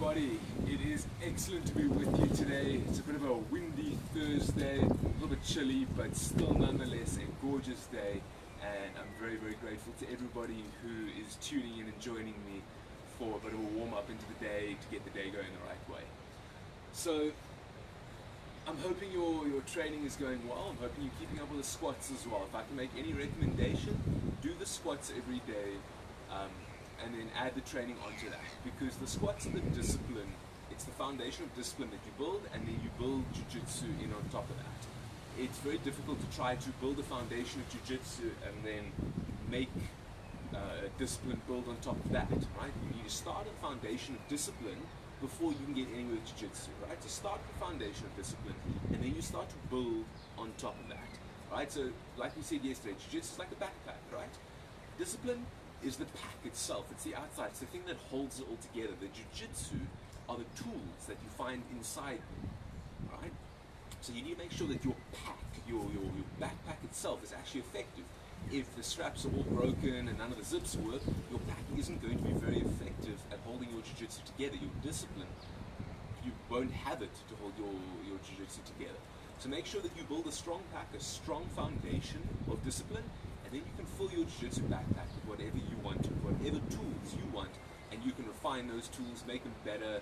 everybody, it is excellent to be with you today. It's a bit of a windy Thursday, a little bit chilly, but still nonetheless a gorgeous day, and I'm very, very grateful to everybody who is tuning in and joining me for a bit of a warm-up into the day to get the day going the right way. So I'm hoping your training is going well. I'm hoping you're keeping up with the squats as well. If I can make any recommendation, do the squats every day, and then add the training onto that, because the squats are the discipline. It's the foundation of discipline that you build, and then you build jiu-jitsu in on top of that. It's very difficult to try to build a foundation of jiu-jitsu and then make discipline build on top of that, right? You need to start a foundation of discipline before you can get anywhere with jiu-jitsu, right? So start the foundation of discipline, and then you start to build on top of that, right? So like we said yesterday, jiu-jitsu is like a backpack, right? Discipline is the pack itself. It's the outside. It's the thing that holds it all together. The jiu-jitsu are the tools that you find inside, right? So you need to make sure that your pack, your backpack itself is actually effective. If the straps are all broken and none of the zips work, your pack isn't going to be very effective at holding your jiu-jitsu together. Your discipline, you won't have it to hold your jiu-jitsu together. So make sure that you build a strong pack, a strong foundation of discipline, and then you can fill your jiu-jitsu backpack with whatever you want, with whatever tools you want, and you can refine those tools, make them better,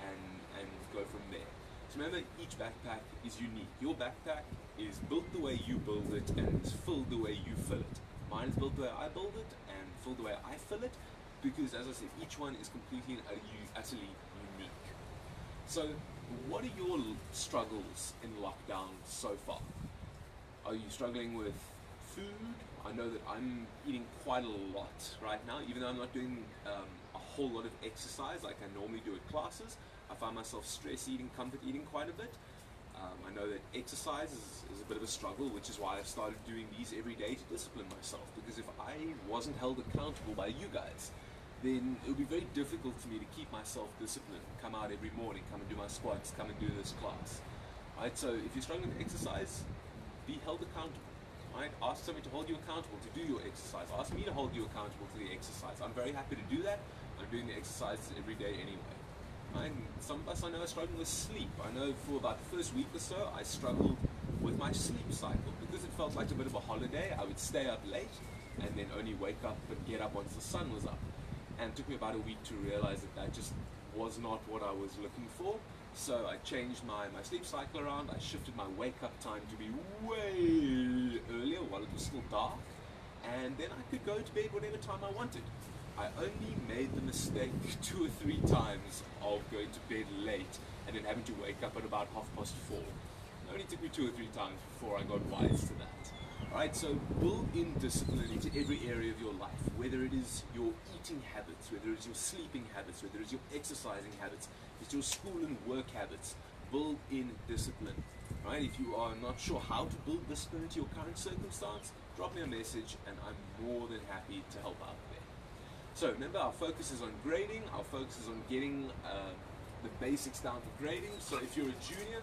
and go from there. So remember, each backpack is unique. Your backpack is built the way you build it, and it's filled the way you fill it. Mine is built the way I build it, and filled the way I fill it, because as I said, each one is completely and utterly unique. So what are your struggles in lockdown so far? Are you struggling with food? I know that I'm eating quite a lot right now, even though I'm not doing a whole lot of exercise like I normally do at classes. I find myself stress eating, comfort eating quite a bit. I know that exercise is a bit of a struggle, which is why I've started doing these every day to discipline myself, because if I wasn't held accountable by you guys, then it would be very difficult for me to keep myself disciplined, come out every morning, come and do my squats, come and do this class. Right? So if you're struggling with exercise, be held accountable. Right? Ask somebody to hold you accountable to do your exercise. Ask me to hold you accountable to the exercise. I'm very happy to do that. I'm doing the exercises every day anyway. Right? And some of us I know are struggling with sleep. I know for about the first week or so I struggled with my sleep cycle. Because it felt like a bit of a holiday, I would stay up late and then only wake up and get up once the sun was up. And it took me about a week to realize that that just was not what I was looking for. So I changed my sleep cycle around. I shifted my wake-up time to be way earlier while it was still dark, and then I could go to bed whatever time I wanted. I only made the mistake 2 or 3 times of going to bed late and then having to wake up at about 4:30. It only took me 2 or 3 times before I got wise to that. Alright, so build in discipline into every area of your life, whether it is your eating habits, whether it's your sleeping habits, whether it's your exercising habits, if it's your school and work habits. Build in discipline. Right? If you are not sure how to build discipline into your current circumstance, drop me a message and I'm more than happy to help out there. So remember, our focus is on grading, our focus is on getting the basics down for grading. So if you're a junior,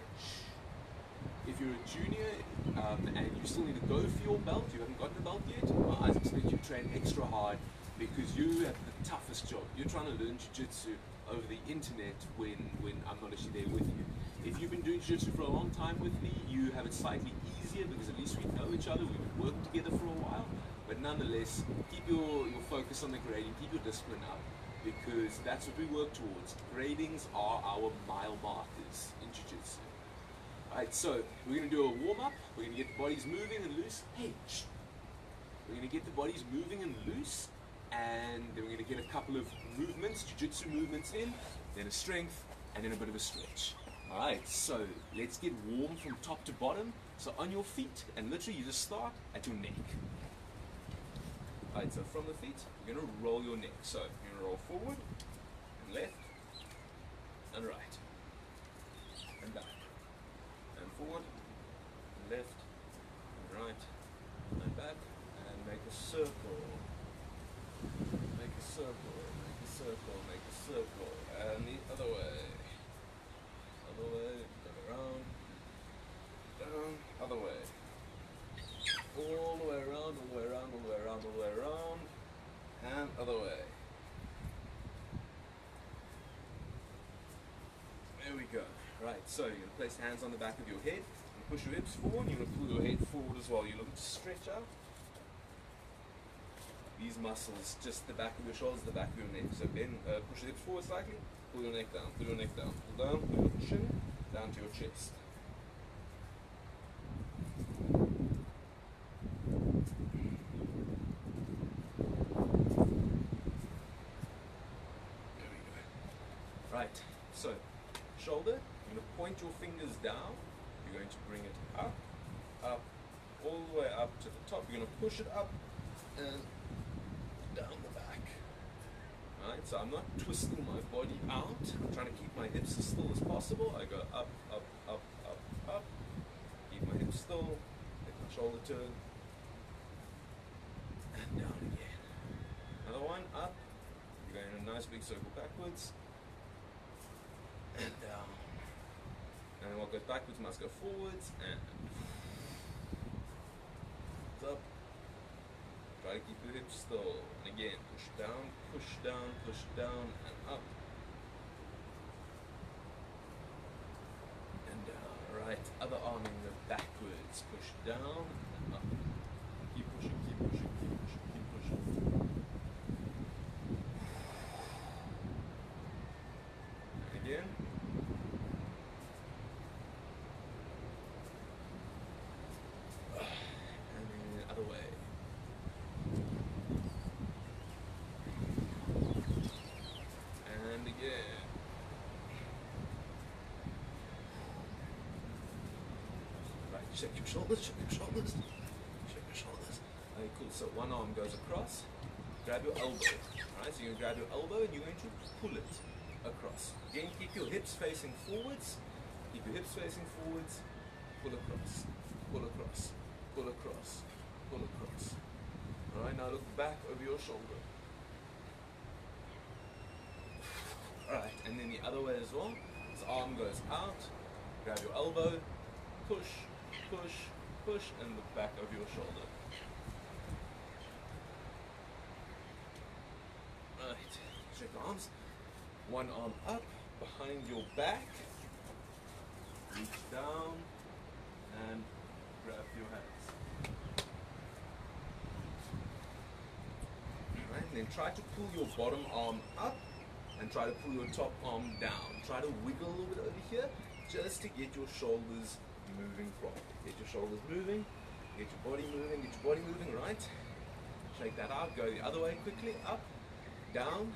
and you still need to go for your belt, you haven't gotten a belt yet, well, I expect you to train extra hard, because you have the toughest job. You're trying to learn jiu-jitsu over the internet when I'm not actually there with you. If you've been doing jiu-jitsu for a long time with me, you have it slightly easier, because at least we know each other, we've been working together for a while. But nonetheless, keep your focus on the grading, keep your discipline up, because that's what we work towards. Gradings are our mile markers in jiu-jitsu. Alright, so we're going to do a warm-up. We're going to get the bodies moving and loose. Hey, shh. We're going to get the bodies moving and loose, and then we're going to get a couple of movements, jiu-jitsu movements in, then a strength, and then a bit of a stretch. Alright, so let's get warm from top to bottom. So on your feet, and literally you just start at your neck. Alright, so from the feet, you're going to roll your neck. So you're going to roll forward, and left, and right, and back. Forward, and left, and right, and back, and make a circle. Make a circle, make a circle, make a circle, and the other way. Other way, turn around, down, other way. All the way around, all the way around, all the way around, all the way around, and other way. Right, so you're going to place your hands on the back of your head and push your hips forward. You're going to pull your head forward as well. You're looking to stretch out these muscles, just the back of your shoulders, the back of your neck. So bend, push your hips forward slightly, pull your neck down, pull your neck down, pull down, pull your chin down to your chest. There we go. Right, so shoulder, you're going to point your fingers down. You're going to bring it up, up, all the way up to the top. You're going to push it up and down the back. Alright, so I'm not twisting my body out. I'm trying to keep my hips as still as possible. I go up, up, up, up, up. Keep my hips still. Let my shoulder turn. And down again. Another one, up. You're going in a nice big circle backwards. And down. And then what goes backwards must go forwards and up. Try to keep your hips still. And again, push down, and up. And down. Right, other arm in the backwards. Push down and up. Keep pushing, keep pushing, keep pushing, keep pushing. And again. And then the other way. And again. Right, shake your shoulders, shake your shoulders, shake your shoulders. Okay, cool. So one arm goes across, grab your elbow. Alright, so you're going to grab your elbow and you're going to pull it across. Again, keep your hips facing forwards. Keep your hips facing forwards. Pull across, pull across, pull across, pull across. Alright, now look back over your shoulder. Alright, and then the other way as well. This arm goes out, grab your elbow, push, push, push, and look back over your shoulder. Alright, shake your arms. One arm up, behind your back. Reach down, and grab your hands. Alright, and then try to pull your bottom arm up and try to pull your top arm down. Try to wiggle a little bit over here just to get your shoulders moving properly. Get your shoulders moving, get your body moving, get your body moving, right? Shake that out, go the other way quickly, up, down.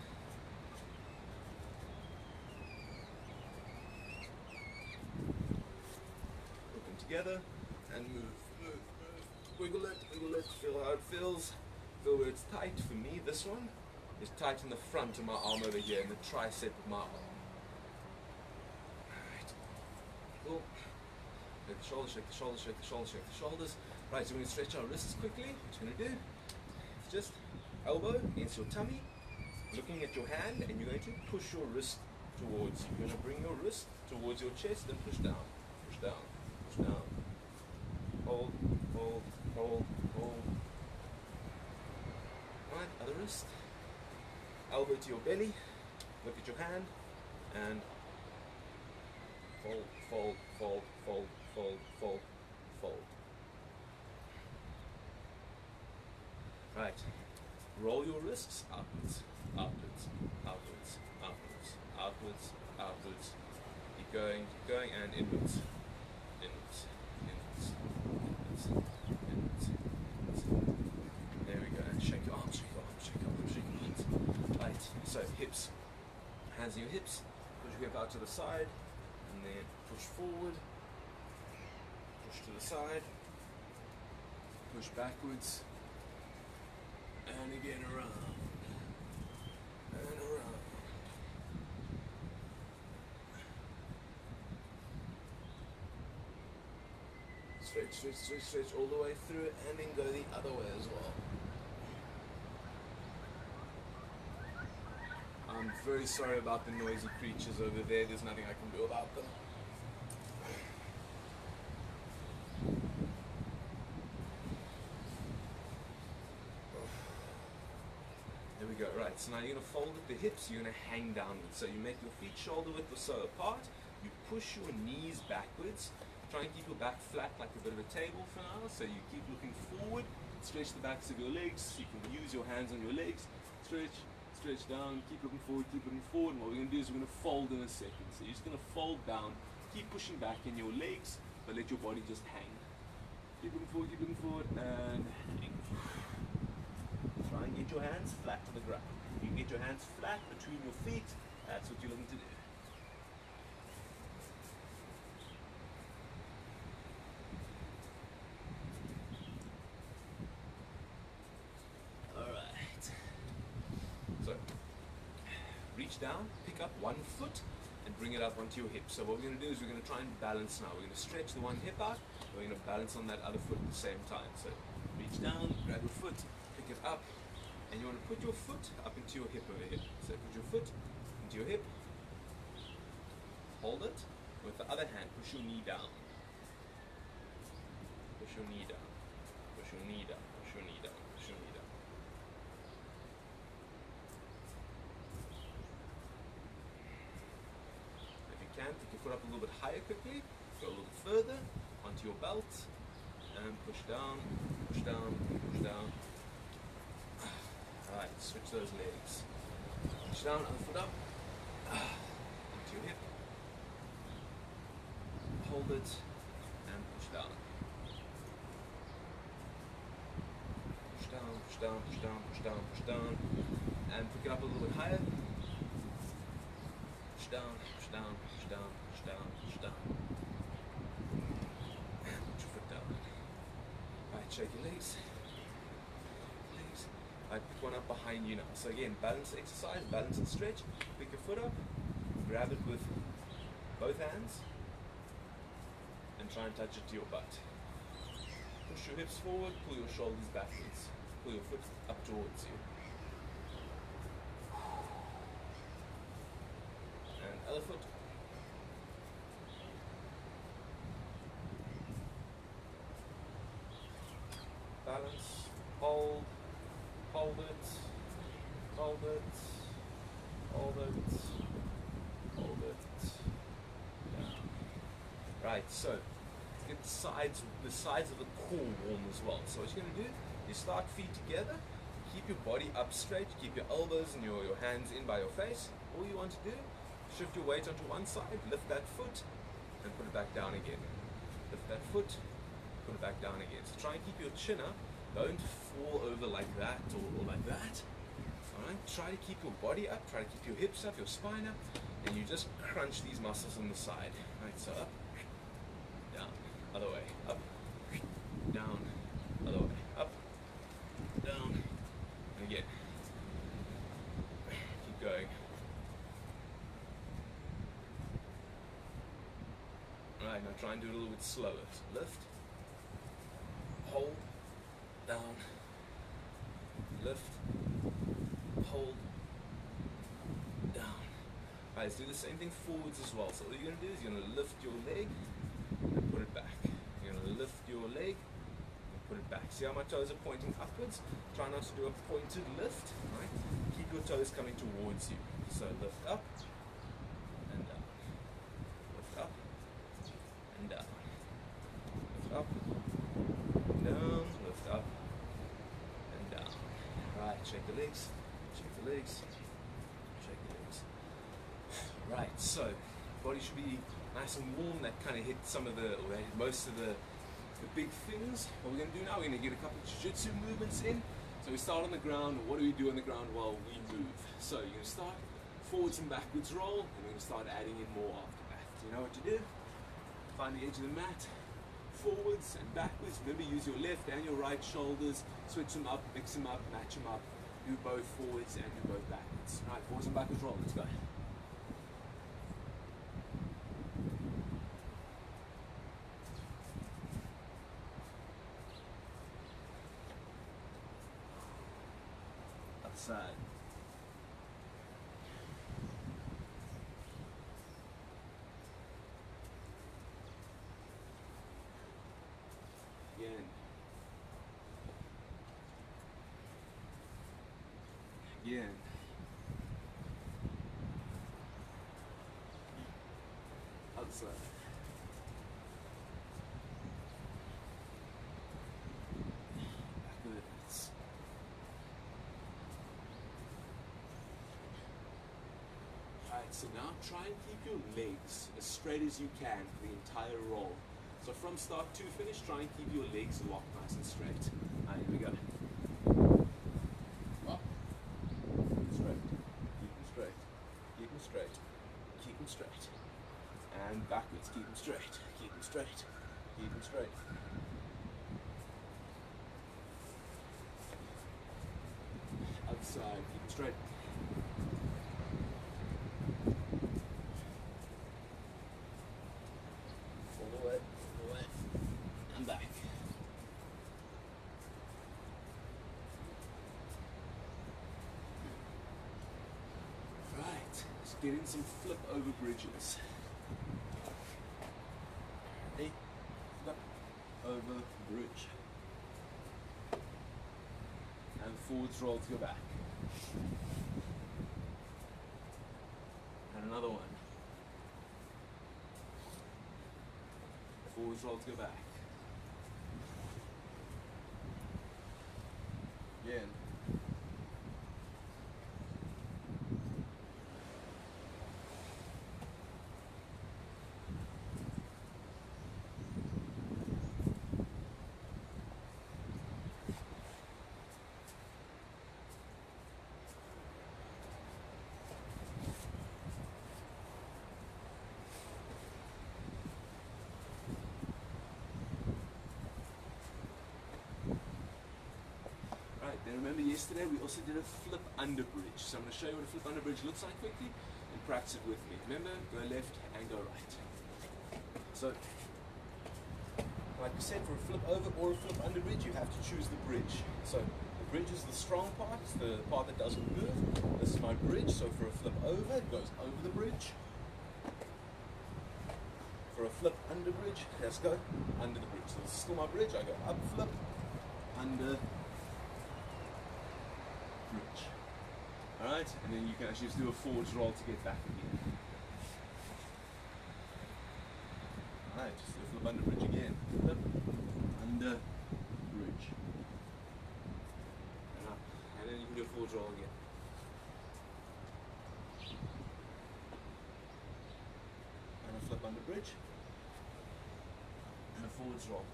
Put them together and move, move, move. Wiggle it, feel how it feels. Feel where it's tight. For me, this one is tight in the front of my arm over here, in the tricep of my arm. Alright. Cool. Shake the shoulders, shake the shoulders, shake the shoulders, shake the shoulders. Right, so we're going to stretch our wrists quickly. What you're going to do is just elbow against your tummy, looking at your hand, and you're going to push your wrist towards you. You're going to bring your wrist towards your chest and push down, push down, push down. Hold, hold, hold, hold. Right, other wrist. Elbow to your belly, look at your hand, and fold, fold, fold, fold, fold, fold, fold. Right, roll your wrists outwards, outwards, outwards, outwards, outwards, outwards. Keep going, and inwards, inwards, inwards, inwards, inwards, inwards. There we go, and shake your arms, shake your arms, shake your arms, shake your arms. Right, so hips, hands in your hips, push your hip out to the side, and then push forward, push to the side, push backwards, and again around, and around. Stretch, stretch, stretch, stretch all the way through, and then go the other way as well. I'm very sorry about the noisy creatures over there. There's nothing I can do about them. There we go. So now you're going to fold at the hips, you're going to hang downwards. So you make your feet shoulder width or so apart, you push your knees backwards. Try and keep your back flat like a bit of a table for now. So you keep looking forward. Stretch the backs of your legs. You can use your hands on your legs. Stretch, stretch down. Keep looking forward, keep looking forward. And what we're going to do is we're going to fold in a second. So you're just going to fold down. Keep pushing back in your legs, but let your body just hang. Keep looking forward, and hang. Try and get your hands flat to the ground. You can get your hands flat between your feet. That's what you're looking to do. Alright. So, reach down, pick up one foot, and bring it up onto your hip. So what we're going to do is we're going to try and balance now. We're going to stretch the one hip out, and we're going to balance on that other foot at the same time. So reach down, grab your foot, pick it up, and you want to put your foot up into your hip over here. So put your foot into your hip, hold it, with the other hand push your knee down. Push your knee down, push your knee down, push your knee down, push your knee down. Can take your foot up a little bit higher quickly, go a little bit further onto your belt, and push down, push down, push down. Alright, switch those legs. Push down, other foot up, onto your hip, hold it, and push down. Push down, push down, push down, push down, push down, and pick it up a little bit higher. Push down, push down, push down, push down, push down. And put your foot down. Alright, shake your legs. Legs. Alright, pick one up behind you now. So again, balance exercise, balance and stretch. Pick your foot up, grab it with both hands, and try and touch it to your butt. Push your hips forward, pull your shoulders backwards. Pull your foot up towards you. Other foot. Balance, hold, hold it, hold it, hold it, hold it, down. Right, so get the sides of the core warm as well. So what you're going to do, you start feet together, keep your body up straight, keep your elbows and your hands in by your face. All you want to do, shift your weight onto one side, lift that foot, and put it back down again. Lift that foot, put it back down again. So try and keep your chin up. Don't fall over like that or like that. Alright, try to keep your body up, try to keep your hips up, your spine up, and you just crunch these muscles on the side. Right, so up, down, other way, up, down, other way, up, down, and again. Keep going. Alright, now try and do it a little bit slower. So lift, hold, down, lift, hold, down. Alright, let's do the same thing forwards as well. So all you're going to do is you're going to lift your leg and put it back. You're going to lift your leg and put it back. See how my toes are pointing upwards? Try not to do a pointed lift. Right? Keep your toes coming towards you. So lift up and down. Lift up and down. Lift up, down, lift up and down. Right, shake the legs, shake the legs, shake the legs. Right, so body should be nice and warm. That kind of hit some of the, or most of the big things. What we're going to do now, we're going to get a couple of Jiu Jitsu movements in. So we start on the ground. What do we do on the ground while we move? So you're going to start forwards and backwards roll, and we're going to start adding in more after that. Do you know what to do? Find the edge of the mat, forwards and backwards. Remember, use your left and your right shoulders. Switch them up, mix them up, match them up. Do both forwards and do both backwards. Right, forwards and backwards roll. Let's go. Other side. Again. Again. Other outside. Backwards. Alright, so now try and keep your legs as straight as you can for the entire roll. So from start to finish, try and keep your legs locked nice and straight. Alright, here we go. Up. Straight. Keep them straight. Keep them straight. Keep them straight. And backwards. Keep them straight. Keep them straight. Keep them straight. Outside. Keep them straight. Forward. Forward. And back. Right. Let's get in some flip over bridges. Hey, flip over bridge. And forwards roll to go back. And another one. Forwards roll to go back. Again. Then remember yesterday we also did a flip under bridge. So I'm going to show you what a flip under bridge looks like quickly and practice it with me. Remember, go left and go right. So, like I said, for a flip over or a flip under bridge, you have to choose the bridge. So the bridge is the strong part, it's the part that doesn't move. This is my bridge, so for a flip over, it goes over the bridge. For a flip under bridge, let's go under the bridge. So this is still my bridge, I go up, flip, under, bridge. Alright, and then you can actually just do a forwards roll to get back again. Alright, just do a flip under bridge again. Flip, under, bridge. And up. And then you can do a forwards roll again. And a flip under bridge. And a forwards roll.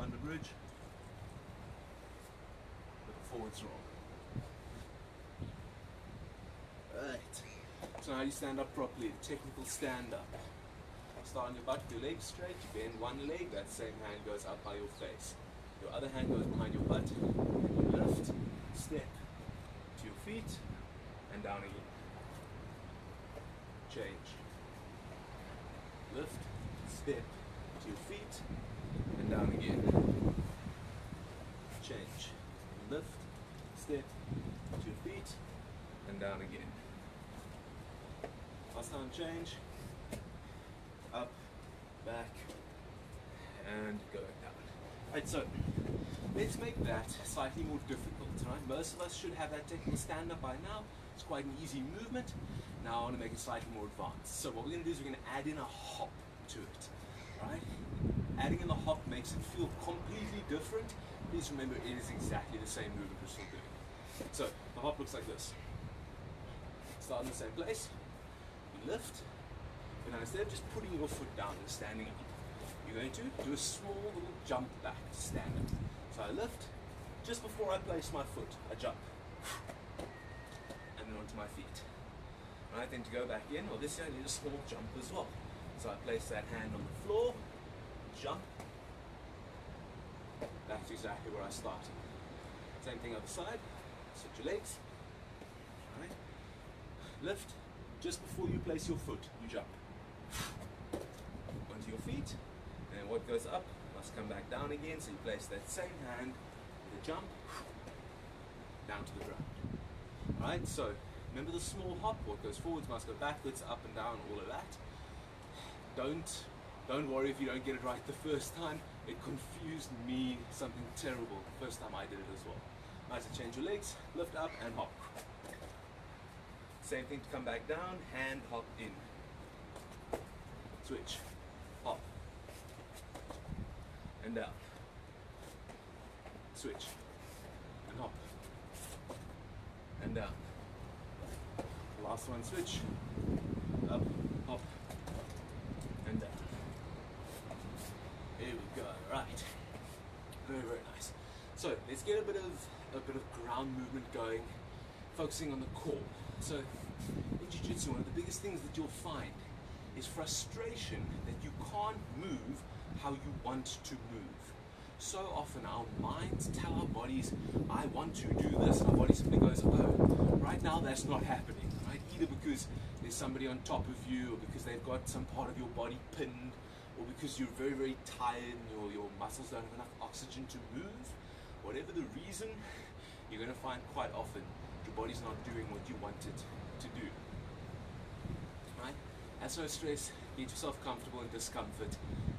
Under bridge with a forwards roll. Right. So now you stand up properly, the technical stand up. Start on your butt, your legs straight, you bend one leg, that same hand goes up by your face. Your other hand goes behind your butt, you lift, step to your feet, and down again. Change. Lift, step to your feet, and down again. Change. Lift, step to your feet, and down again. Last time, change. Up, back, and go down. Right, so let's make that slightly more difficult. Right? Most of us should have that technical stand up by now. It's quite an easy movement. Now I want to make it slightly more advanced. So what we're going to do is we're going to add in a hop to it. Right? Adding in the hop makes it feel completely different. Please remember it is exactly the same movement we're still doing. So the hop looks like this. Start in the same place. You lift. And now instead of just putting your foot down and standing up, you're going to do a small little jump back to stand up. So I lift. Just before I place my foot, I jump. And then onto my feet. Right, then to go back in, well this year I need a small jump as well. So I place that hand on the floor, jump. That's exactly where I started. Same thing other side. Switch your legs. Right. Lift. Just before you place your foot, you jump. Onto your feet. And what goes up must come back down again. So you place that same hand with a jump down to the ground. Alright, so remember the small hop. What goes forwards must go backwards, up and down, all of that. Don't worry if you don't get it right the first time. It confused me something terrible the first time I did it as well. Alright, so change your legs, lift up and hop. Same thing to come back down, hand hop in. Switch, hop, and down. Switch, and hop, and down. Last one, switch, up, hop, and down. Here we go, right. Very, very nice. So let's get a bit of ground movement going, focusing on the core. So in Jiu Jitsu, one of the biggest things that you'll find is frustration that you can't move how you want to move. So often our minds tell our bodies, I want to do this, and our body simply goes, oh, right now that's not happening, right? Either because there's somebody on top of you, or because they've got some part of your body pinned, or because you're very, very tired and your muscles don't have enough oxygen to move. Whatever the reason, you're going to find quite often your body's not doing what you want it to do. Right? That's no stress. Get yourself comfortable in discomfort.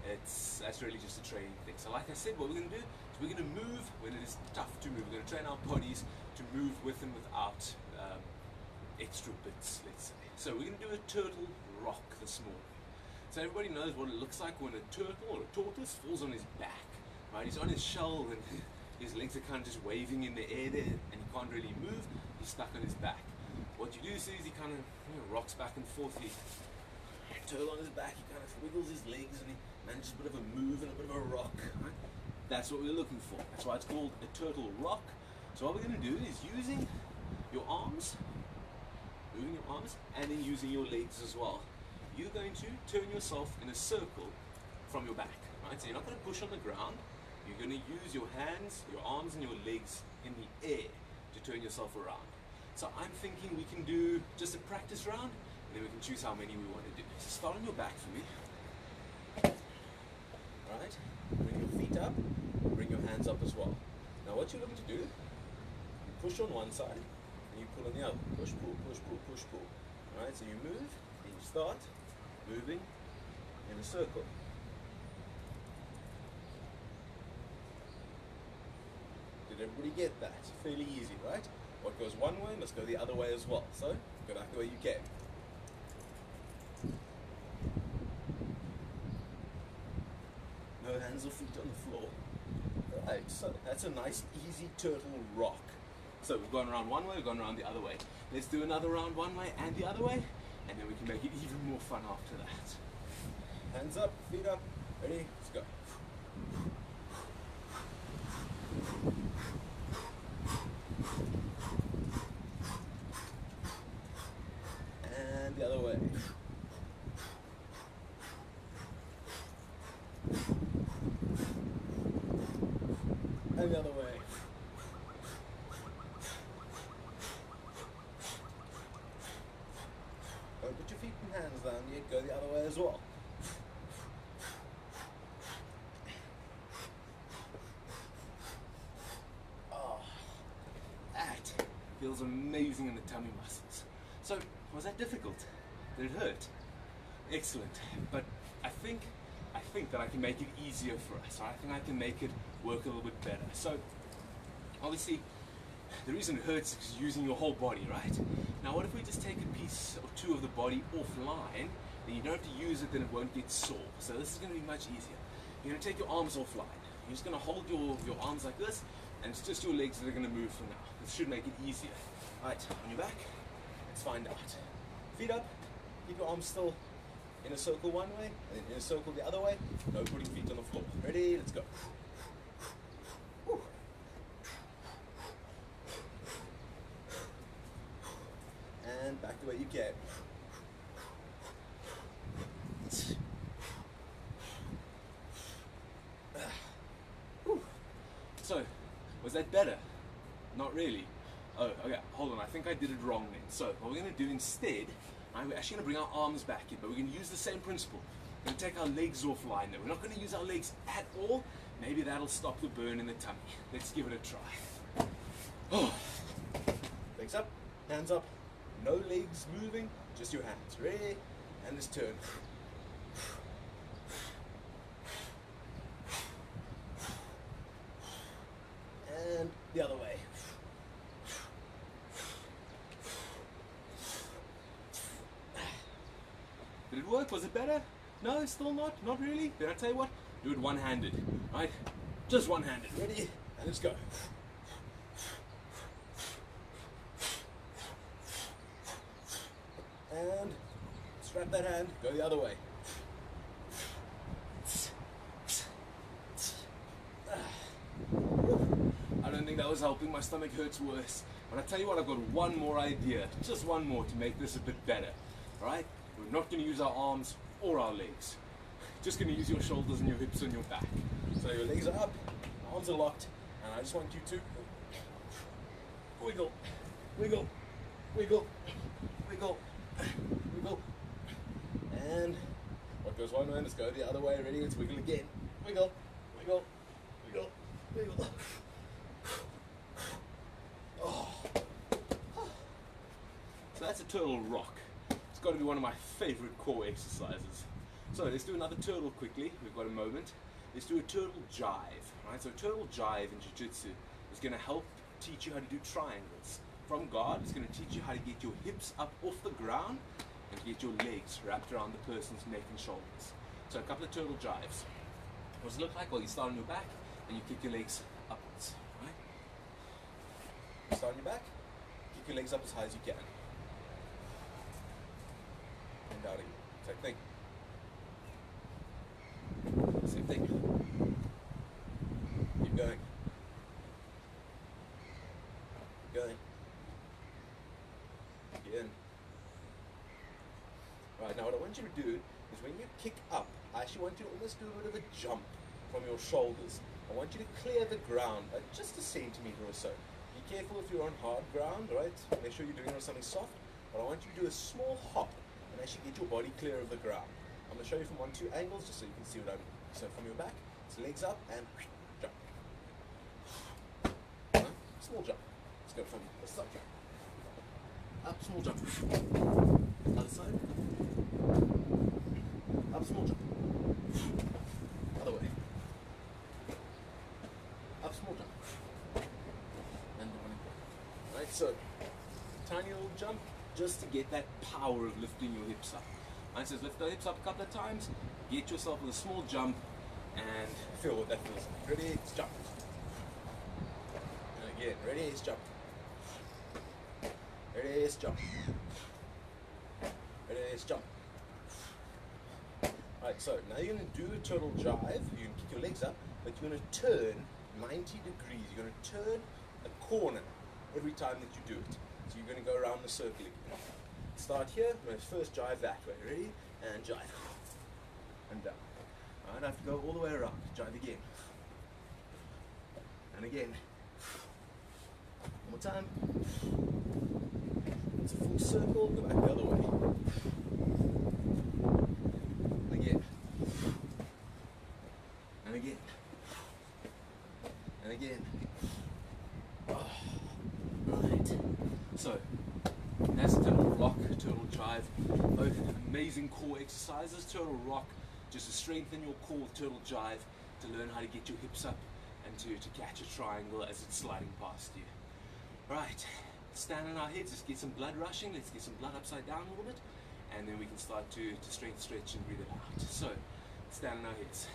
That's really just a training thing. So like I said, what we're going to do is we're going to move when it is tough to move. We're going to train our bodies to move with and without extra bits, let's say. So we're going to do a turtle rock this morning. So everybody knows what it looks like when a turtle or a tortoise falls on his back, right? He's on his shell and his legs are kind of just waving in the air there, and he can't really move. He's stuck on his back. What you do is he kind of rocks back and forth. He turtle on his back, he kind of wiggles his legs, and he manages a bit of a move and a bit of a rock. Right? That's what we're looking for. That's why it's called a turtle rock. So what we're going to do is using your arms, moving your arms, and then using your legs as well. You're going to turn yourself in a circle from your back, right? So you're not going to push on the ground. You're going to use your hands, your arms, and your legs in the air to turn yourself around. So I'm thinking we can do just a practice round, and then we can choose how many we want to do. So start on your back for me. Right? Bring your feet up, bring your hands up as well. Now what you're looking to do, you push on one side, and you pull on the other. Push, pull, push, pull, push, pull. Right? So you move, and you start moving in a circle. Did everybody get that? Fairly easy, right? What goes one way must go the other way as well. So, go back the way you came. No hands or feet on the floor. Right, so that's a nice easy turtle rock. So we've gone around one way, we've gone around the other way. Let's do another round one way and the other way, and then we can make it even more fun after that. Hands up, feet up, ready, let's go. And the other way. And the other way. Don't put your feet and hands down yet, go the other way as well. Oh, that feels amazing in the tummy muscles. So, was that difficult? Did it hurt? Excellent. But I think that I can make it easier for us. I think I can make it work a little bit better. So, obviously, the reason it hurts is because you're using your whole body, right? Now, what if we just take a piece or two of the body offline, then you don't have to use it, then it won't get sore. So this is going to be much easier. You're going to take your arms offline. You're just going to hold your arms like this, and it's just your legs that are going to move for now. This should make it easier. All right, on your back, let's find out. Feet up, keep your arms still in a circle one way, and then in a circle the other way. No putting feet on the floor. Ready? Let's go. Whew. And back the way you came. So, was that better? Not really. Oh, okay, hold on, I think I did it wrong then. So, what we're going to do instead, we're actually going to bring our arms back in, but we're going to use the same principle. We're going to take our legs offline though. We're not going to use our legs at all. Maybe that'll stop the burn in the tummy. Let's give it a try. Oh. Legs up, hands up. No legs moving, just your hands. Ready? And let's turn. And the other way. work? Was it better? No, still not? Not really? Then I tell you what, do it one-handed, right? Just one-handed. Ready? And let's go. And strap that hand, go the other way. I don't think that was helping, my stomach hurts worse. But I tell you what, I've got one more idea, just one more to make this a bit better. Alright? We're not going to use our arms or our legs. Just going to use your shoulders and your hips and your back. So your legs are up, arms are locked, and I just want you to wiggle, wiggle, wiggle, wiggle, wiggle. And what goes one way, let's go the other way. Ready? Let's wiggle again. Wiggle, wiggle, wiggle, wiggle. Oh. So that's a turtle rock. It's got to be one of my favorite core exercises. So let's do another turtle quickly. We've got a moment. Let's do a turtle jive. Right? So turtle jive in Jiu Jitsu is going to help teach you how to do triangles. From guard, it's going to teach you how to get your hips up off the ground and get your legs wrapped around the person's neck and shoulders. So a couple of turtle jives. What does it look like? Well, you start on your back and you kick your legs upwards. Right? You start on your back, kick your legs up as high as you can. And down again. Same thing. Same thing. Keep going. Keep going. Again. Right, now what I want you to do is when you kick up, I actually want you to almost do a bit of a jump from your shoulders. I want you to clear the ground by just a centimeter or so. Be careful if you're on hard ground, right? Make sure you're doing it on something soft. But I want you to do a small hop and actually get your body clear of the ground. I'm going to show you from 1-2 angles just so you can see what I'm doing. So from your back, it's legs up and jump. Small jump. Let's go from the side jump. Up, small jump. Other side. Up, small jump. Other way. Up, small jump. And one. Right, so tiny little jump just to get that power of lifting your hips up. Right, so lift the hips up a couple of times, get yourself with a small jump, and feel what that feels like. Ready, let's jump. And again, ready, let's jump. Ready, let's jump. Ready, let's jump. Alright, so now you're going to do a turtle jive. You're going to kick your legs up, but you're going to turn 90 degrees. You're going to turn a corner every time that you do it. So you're going to go around the circle again. Start here, I'm going to first jive that way. Ready? And jive. And down. Alright, I have to go all the way around. Jive again. And again. One more time. It's a full circle, go back the other way. And again. And again. And again. Oh. Right. So, that's turtle rock, turtle jive. Both amazing core exercises. Turtle rock, just to strengthen your core. Turtle jive, to learn how to get your hips up and to catch a triangle as it's sliding past you. Right, stand on our heads. Let's get some blood rushing. Let's get some blood upside down a little bit, and then we can start to strength stretch and breathe it out. So, stand on our heads.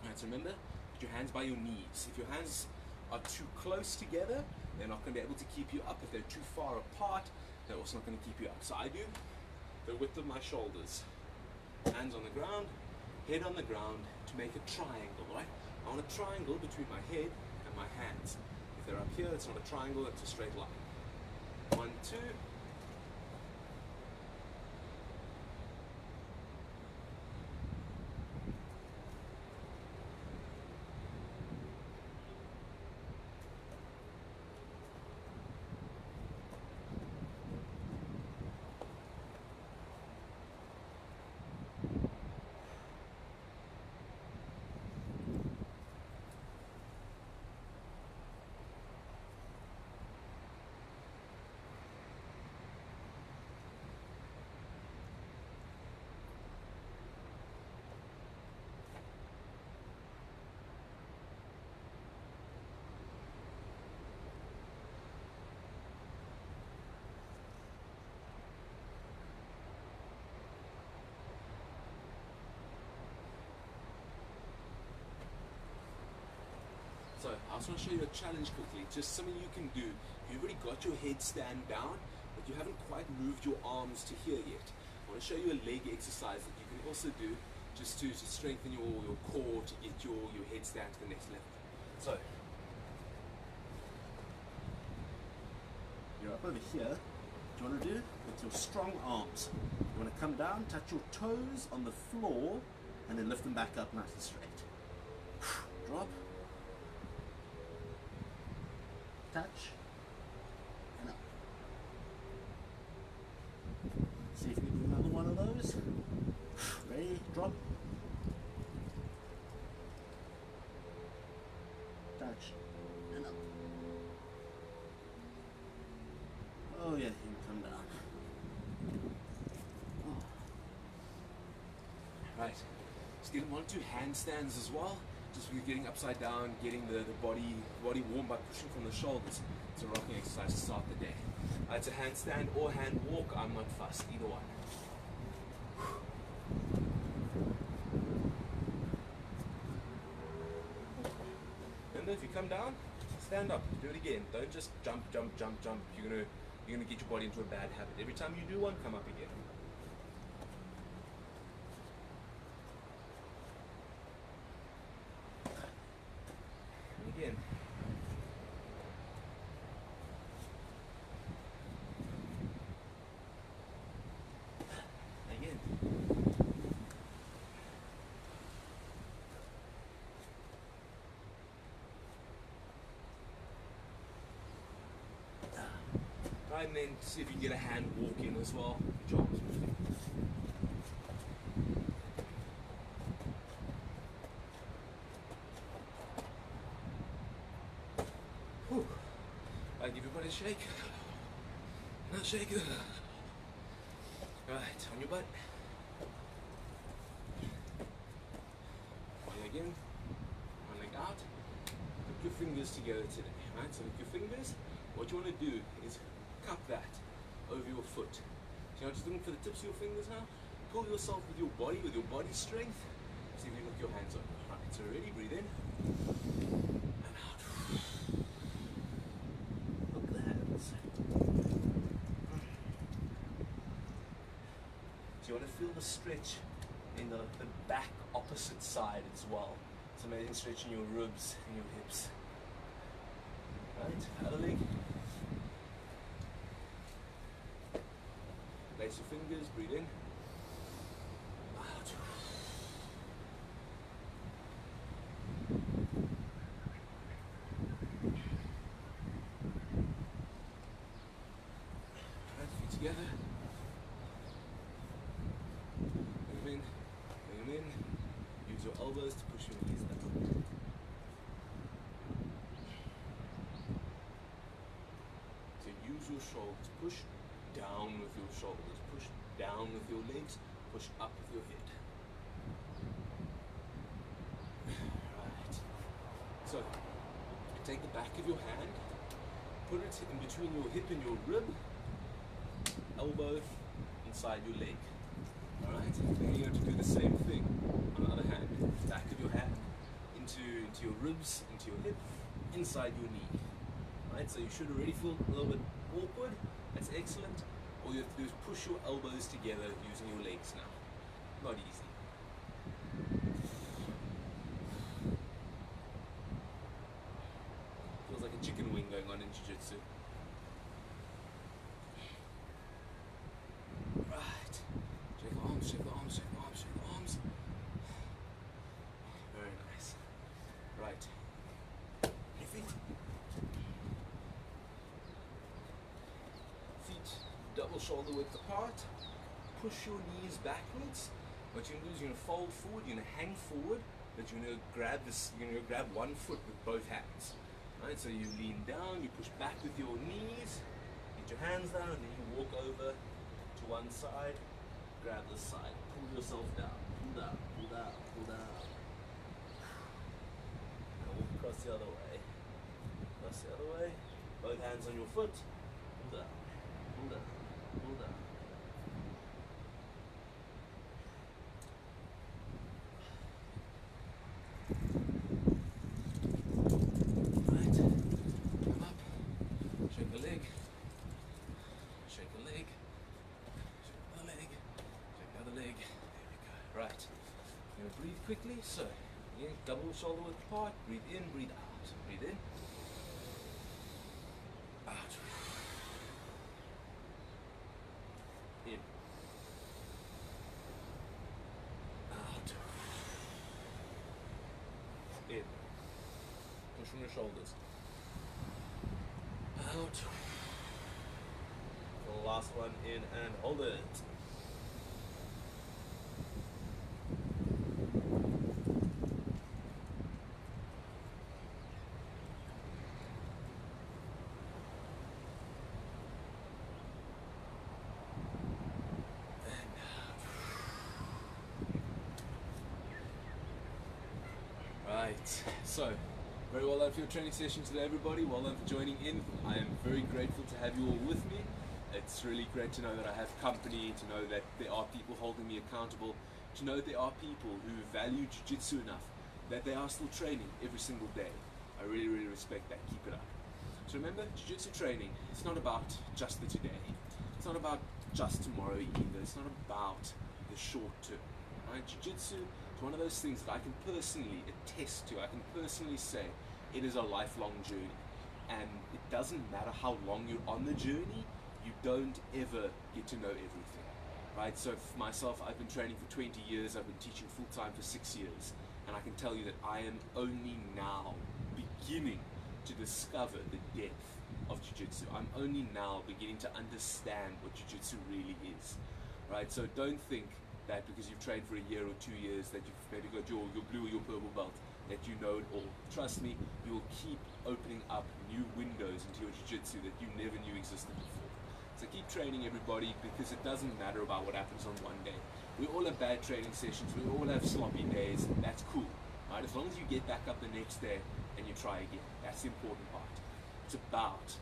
Alright, so remember, put your hands by your knees. If your hands are too close together, they're not going to be able to keep you up. If they're too far apart, they're also not going to keep you up. So I do the width of my shoulders. Hands on the ground, head on the ground to make a triangle, right? I want a triangle between my head and my hands. If they're up here, it's not a triangle, it's a straight line. 1, 2. I also want to show you a challenge quickly, just something you can do. You've already got your headstand down, but you haven't quite moved your arms to here yet. I want to show you a leg exercise that you can also do just to strengthen your core, to get your headstand to the next level. So, you're up over here. What you want to do with your strong arms, you want to come down, touch your toes on the floor, and then lift them back up nice and straight. Drop, touch, and up. See if we can do another one of those. Ready, drop, touch, and up. Oh yeah, you can come down. Oh. Right, let's get one or two handstands as well. Just when you're getting upside down, getting the body warm by pushing from the shoulders. It's a rocking exercise to start the day. It's a handstand or hand walk, I'm not fussed, either one. And then if you come down, stand up, do it again. Don't just jump, jump, jump, jump. You're gonna get your body into a bad habit. Every time you do one, come up again. And again. Again. Right, and then see if you can get a hand walk in as well. Good job. Whew. Right, give your body a shake. Now shake it. Right, on your butt. One leg in, one leg out. Put your fingers together today. Right, so with your fingers, what you want to do is cup that over your foot. So you're just looking for the tips of your fingers now. Pull yourself with your body strength. See if you look your hands open. Right, so ready, breathe in. And out. Look at the hands. So you want to feel the stretch in the back opposite side as well. It's amazing stretch in your ribs and your hips. Right, other leg. Place your fingers, breathe in. Out. Right, feet together. Move in, move in. Use your elbows to push your knees down. So use your shoulders, push down with your shoulders, push down with your legs, push up with your head. Right. So, take the back of your hand, put it in between your hip and your rib, elbow inside your leg. Alright, then you're going to do the same thing on the other hand. Back of your hand into your ribs, into your hip, inside your knee. Right, so you should already feel a little bit awkward. That's excellent. All you have to do is push your elbows together using your legs now. Not easy. Feels like a chicken wing going on in Jiu Jitsu. Right. Shake the arms, shake the arms, shake the arms, shake the arms. Very nice. Right. Your feet. Double shoulder width apart, push your knees backwards. What you're going to do is you're going to fold forward, you're going to hang forward, but you're going to grab grab one foot with both hands. Right, so you lean down, you push back with your knees, get your hands down, and then you walk over to one side, grab this side, pull yourself down, pull down, pull down, pull down. And walk across the other way. Across the other way, both hands on your foot, pull down, pull down. Pull down. breathe quickly. So, again, double shoulder width apart. Breathe in, breathe out. Breathe in. Out. In. Out. In. Push from your shoulders. Out. The last one in and hold it. Right, so very well done for your training session today, everybody. Well done for joining in. I am very grateful to have you all with me. It's really great to know that I have company, to know that there are people holding me accountable, to know that there are people who value Jiu Jitsu enough that they are still training every single day. I really, really respect that. Keep it up. So remember, Jiu Jitsu training, it's not about just the today. It's not about just tomorrow either. It's not about the short term. Right? Jiu Jitsu is one of those things that I can personally attest to. I can personally say it is a lifelong journey. And it doesn't matter how long you're on the journey, you don't ever get to know everything. Right? So for myself, I've been training for 20 years. I've been teaching full time for 6 years. And I can tell you that I am only now beginning to discover the depth of Jiu Jitsu. I'm only now beginning to understand what Jiu Jitsu really is. Right? So don't think that because you've trained for a year or 2 years that you've maybe got your blue or your purple belt, that you know it all. Trust me, you will keep opening up new windows into your Jiu-Jitsu that you never knew existed before. So keep training, everybody, because it doesn't matter about what happens on one day. We all have bad training sessions, we all have sloppy days, that's cool. Right? As long as you get back up the next day and you try again, that's the important part. It's about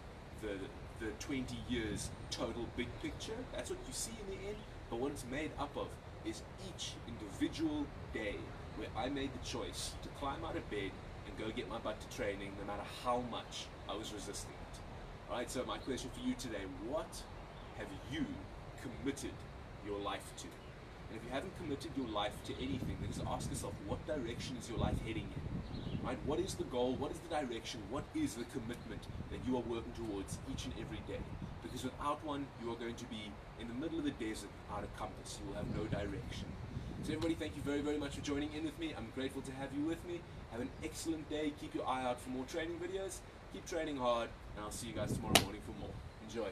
the 20 years total big picture. That's what you see in the end, but what it's made up of is each individual day where I made the choice to climb out of bed and go get my butt to training no matter how much I was resisting it. Alright, so my question for you today, what have you committed your life to? And if you haven't committed your life to anything, then just ask yourself, what direction is your life heading in? Right? What is the goal? What is the direction? What is the commitment that you are working towards each and every day? Because without one, you are going to be in the middle of the desert without a compass. You will have no direction. So everybody, thank you very, very much for joining in with me. I'm grateful to have you with me. Have an excellent day. Keep your eye out for more training videos. Keep training hard, and I'll see you guys tomorrow morning for more. Enjoy.